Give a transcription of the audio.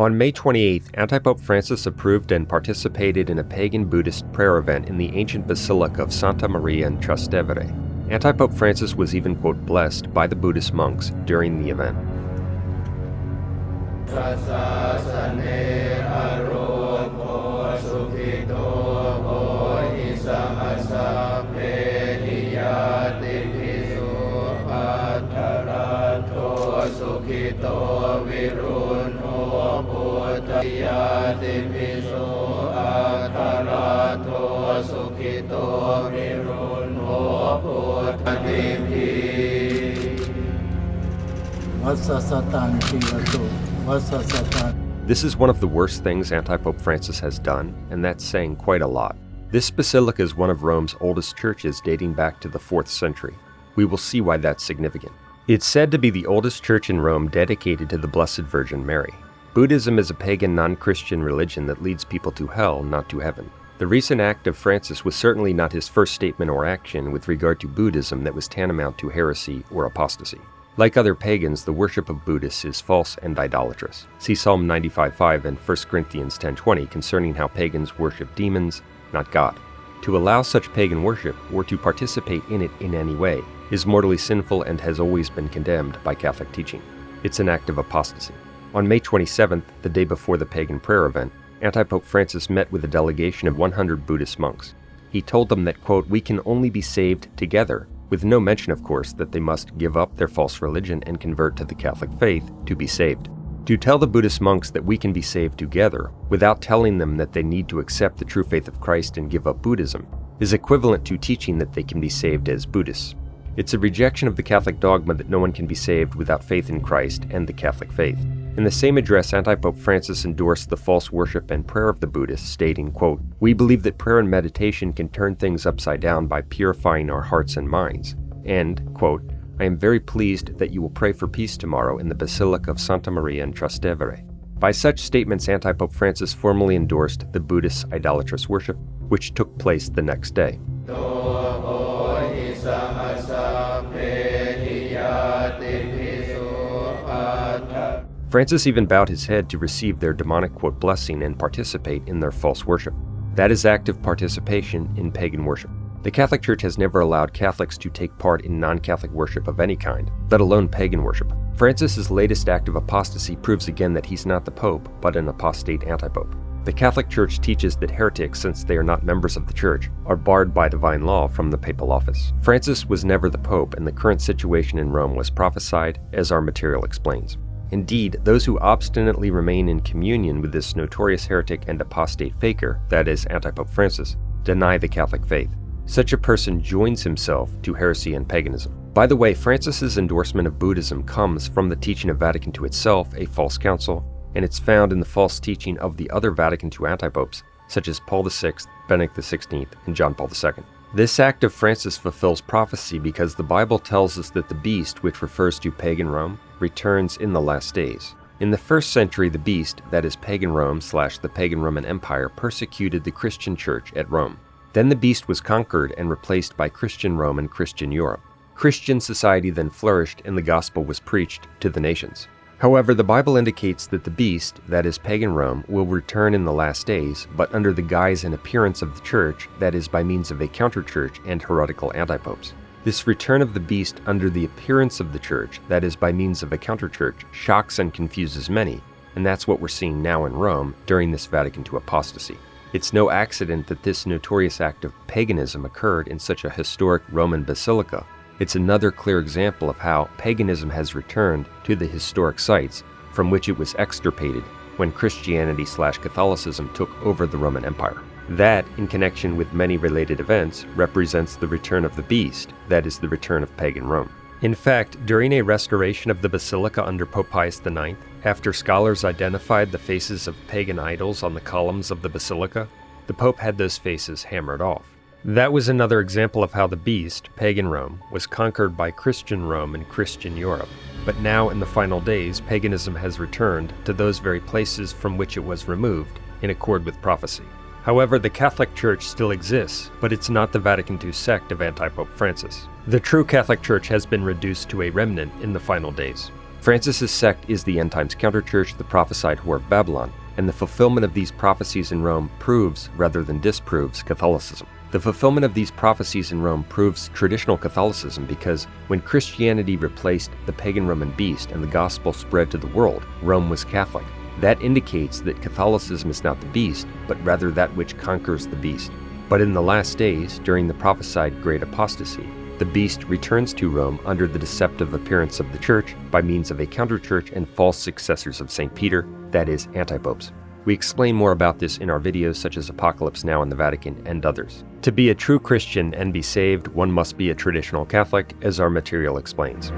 On May 28th, Antipope Francis approved and participated in a pagan Buddhist prayer event in the ancient Basilica of Santa Maria in Trastevere. Antipope Francis was even, quote, blessed by the Buddhist monks during the event. This is one of the worst things Antipope Francis has done, and that's saying quite a lot. This basilica is one of Rome's oldest churches, dating back to the 4th century. We will see why that's significant. It's said to be the oldest church in Rome dedicated to the Blessed Virgin Mary. Buddhism is a pagan non-Christian religion that leads people to hell, not to heaven. The recent act of Francis was certainly not his first statement or action with regard to Buddhism that was tantamount to heresy or apostasy. Like other pagans, the worship of Buddhists is false and idolatrous. See Psalm 95:5 and 1 Corinthians 10:20 concerning how pagans worship demons, not God. To allow such pagan worship, or to participate in it in any way, is mortally sinful and has always been condemned by Catholic teaching. It's an act of apostasy. On May 27th, the day before the pagan prayer event, Antipope Francis met with a delegation of 100 Buddhist monks. He told them that, quote, we can only be saved together, with no mention, of course, that they must give up their false religion and convert to the Catholic faith to be saved. To tell the Buddhist monks that we can be saved together, without telling them that they need to accept the true faith of Christ and give up Buddhism, is equivalent to teaching that they can be saved as Buddhists. It's a rejection of the Catholic dogma that no one can be saved without faith in Christ and the Catholic faith. In the same address, Antipope Francis endorsed the false worship and prayer of the Buddhists, stating, quote, we believe that prayer and meditation can turn things upside down by purifying our hearts and minds. And, quote, I am very pleased that you will pray for peace tomorrow in the Basilica of Santa Maria in Trastevere. By such statements, Antipope Francis formally endorsed the Buddhist idolatrous worship, which took place the next day. Francis even bowed his head to receive their demonic, quote, blessing and participate in their false worship. That is active participation in pagan worship. The Catholic Church has never allowed Catholics to take part in non-Catholic worship of any kind, let alone pagan worship. Francis's latest act of apostasy proves again that he's not the Pope, but an apostate antipope. The Catholic Church teaches that heretics, since they are not members of the Church, are barred by divine law from the papal office. Francis was never the Pope, and the current situation in Rome was prophesied, as our material explains. Indeed, those who obstinately remain in communion with this notorious heretic and apostate faker, that is, Antipope Francis, deny the Catholic faith. Such a person joins himself to heresy and paganism. By the way, Francis's endorsement of Buddhism comes from the teaching of Vatican II itself, a false council, and it's found in the false teaching of the other Vatican II antipopes, such as Paul VI, Benedict XVI, and John Paul II. This act of Francis fulfills prophecy because the Bible tells us that the beast, which refers to pagan Rome, returns in the last days. In the 1st century, the beast, that is pagan Rome / the pagan Roman Empire, persecuted the Christian church at Rome. Then the beast was conquered and replaced by Christian Rome and Christian Europe. Christian society then flourished and the gospel was preached to the nations. However, the Bible indicates that the beast, that is pagan Rome, will return in the last days, but under the guise and appearance of the church, that is by means of a counter-church and heretical antipopes. This return of the beast under the appearance of the church, that is by means of a counter-church, shocks and confuses many, and that's what we're seeing now in Rome during this Vatican II apostasy. It's no accident that this notorious act of paganism occurred in such a historic Roman basilica. It's another clear example of how paganism has returned to the historic sites from which it was extirpated when Christianity / Catholicism took over the Roman Empire. That, in connection with many related events, represents the return of the beast, that is the return of pagan Rome. In fact, during a restoration of the basilica under Pope Pius IX, after scholars identified the faces of pagan idols on the columns of the basilica, the Pope had those faces hammered off. That was another example of how the beast, pagan Rome, was conquered by Christian Rome and Christian Europe. But now, in the final days, paganism has returned to those very places from which it was removed, in accord with prophecy. However, the Catholic Church still exists, but it's not the Vatican II sect of Antipope Francis. The true Catholic Church has been reduced to a remnant in the final days. Francis's sect is the end-times counterchurch, the prophesied whore of Babylon, and the fulfillment of these prophecies in Rome proves, rather than disproves, Catholicism. The fulfillment of these prophecies in Rome proves traditional Catholicism because when Christianity replaced the pagan Roman beast and the gospel spread to the world, Rome was Catholic. That indicates that Catholicism is not the beast, but rather that which conquers the beast. But in the last days, during the prophesied Great Apostasy, the beast returns to Rome under the deceptive appearance of the church by means of a counterchurch and false successors of St. Peter, that is, antipopes. We explain more about this in our videos such as Apocalypse Now in the Vatican and others. To be a true Christian and be saved, one must be a traditional Catholic, as our material explains.